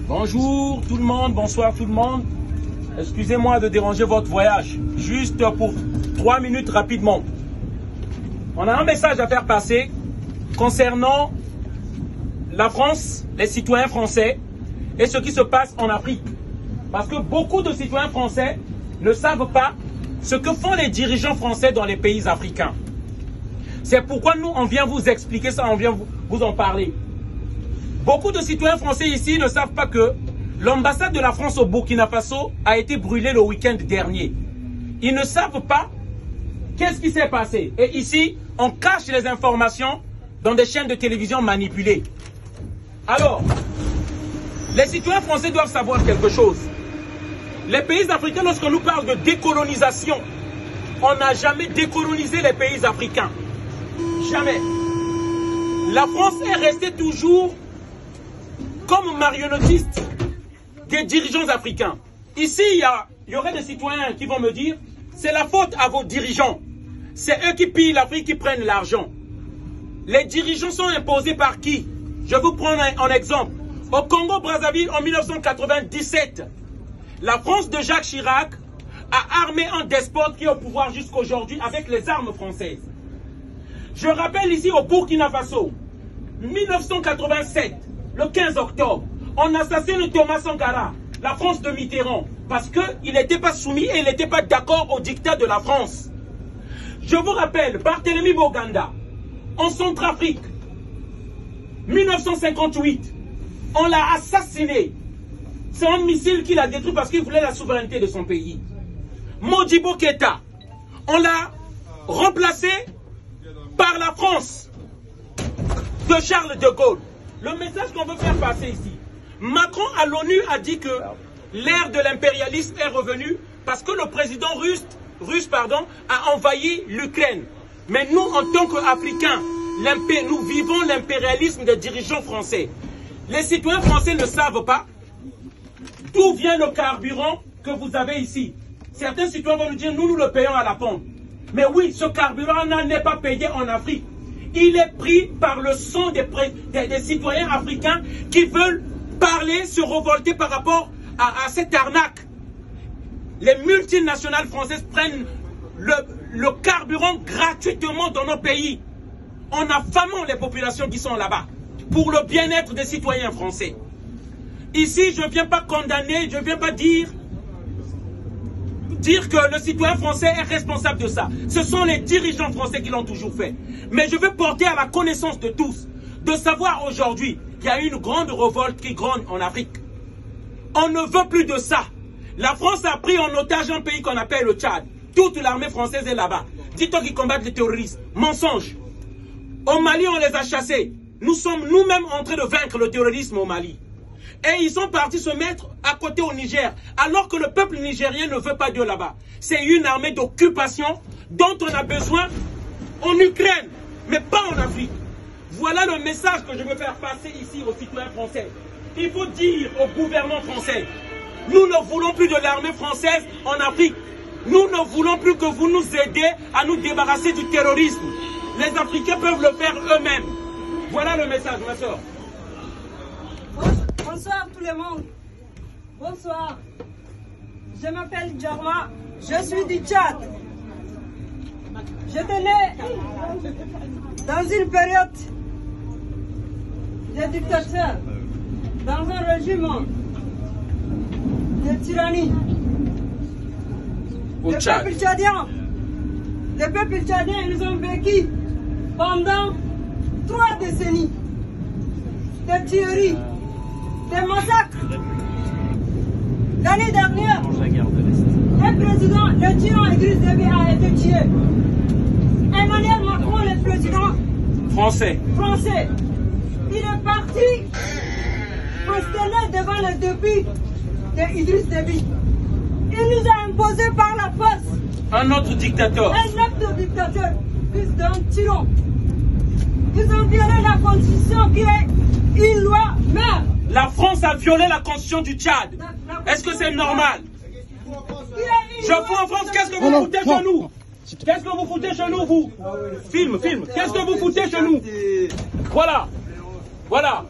Bonjour tout le monde, bonsoir tout le monde. Excusez-moi de déranger votre voyage. Juste pour 3 minutes rapidement. On a un message à faire passer concernant la France, les citoyens français et ce qui se passe en Afrique. Parce que beaucoup de citoyens français ne savent pas ce que font les dirigeants français dans les pays africains. C'est pourquoi nous, on vient vous expliquer ça, on vient vous en parler. Beaucoup de citoyens français ici ne savent pas que l'ambassade de la France au Burkina Faso a été brûlée le week-end dernier. Ils ne savent pas qu'est-ce qui s'est passé. Et ici, on cache les informations dans des chaînes de télévision manipulées. Alors, les citoyens français doivent savoir quelque chose. Les pays africains, lorsqu'on nous parle de décolonisation, on n'a jamais décolonisé les pays africains. Jamais. La France est restée toujours comme marionnettiste des dirigeants africains. Ici, il y aurait des citoyens qui vont me dire, c'est la faute à vos dirigeants. C'est eux qui pillent l'Afrique, qui prennent l'argent. Les dirigeants sont imposés par qui? Je vous prends un exemple. Au Congo-Brazzaville, en 1997, la France de Jacques Chirac a armé un despote qui est au pouvoir jusqu'à aujourd'hui avec les armes françaises. Je rappelle ici au Burkina Faso, 1987, le 15 octobre, on assassine Thomas Sankara, la France de Mitterrand, parce qu'il n'était pas soumis et il n'était pas d'accord au dictat de la France. Je vous rappelle, Barthélemy Boganda, en Centrafrique, 1958, on l'a assassiné. C'est un missile qu'il a détruit parce qu'il voulait la souveraineté de son pays. Modibo Keïta, on l'a remplacé par la France de Charles de Gaulle. Le message qu'on veut faire passer ici, Macron à l'ONU a dit que l'ère de l'impérialisme est revenue parce que le président russe a envahi l'Ukraine. Mais nous, en tant qu'Africains, nous vivons l'impérialisme des dirigeants français. Les citoyens français ne savent pas d'où vient le carburant que vous avez ici. Certains citoyens vont nous dire, nous le payons à la pompe. Mais oui, ce carburant n'est pas payé en Afrique. Il est pris par le sang des citoyens africains qui veulent parler, se révolter par rapport à cette arnaque. Les multinationales françaises prennent le carburant gratuitement dans nos pays, en affamant les populations qui sont là-bas, pour le bien-être des citoyens français. Ici, je ne viens pas condamner, je ne viens pas dire que le citoyen français est responsable de ça. Ce sont les dirigeants français qui l'ont toujours fait. Mais je veux porter à la connaissance de tous, de savoir aujourd'hui qu'il y a une grande révolte qui gronde en Afrique. On ne veut plus de ça. La France a pris en otage un pays qu'on appelle le Tchad. Toute l'armée française est là-bas. Dites-toi qu'ils combattent les terroristes. Mensonge. Au Mali, on les a chassés. Nous sommes nous-mêmes en train de vaincre le terrorisme au Mali. Et ils sont partis se mettre à côté au Niger, alors que le peuple nigérien ne veut pas d'eux là-bas. C'est une armée d'occupation dont on a besoin en Ukraine, mais pas en Afrique. Voilà le message que je veux faire passer ici aux citoyens français. Il faut dire au gouvernement français, nous ne voulons plus de l'armée française en Afrique. Nous ne voulons plus que vous nous aidiez à nous débarrasser du terrorisme. Les Africains peuvent le faire eux-mêmes. Voilà le message, ma soeur. Bonsoir tout le monde. Bonsoir. Je m'appelle Djarma. Je suis du Tchad. J'étais né dans une période de dictature, dans un régime de tyrannie. Au Tchad. Les peuples tchadiens, ils ont vécu pendant 3 décennies de tueries, des massacres. L'année dernière, le président, le tyran Idriss Déby a été tué. Emmanuel Macron, le président français, il est parti prosterner devant le début d'Idriss Déby. Il nous a imposé par la force un autre dictateur. Un autre dictateur, fils d'un tyran. Ils ont violé la constitution qui est une loi mère. La France a violé la constitution du Tchad. Est-ce que c'est normal? Je fous en France, qu'est-ce que vous foutez chez nous? Qu'est-ce que vous foutez chez nous, vous? Film. Qu'est-ce que vous foutez chez nous? Voilà.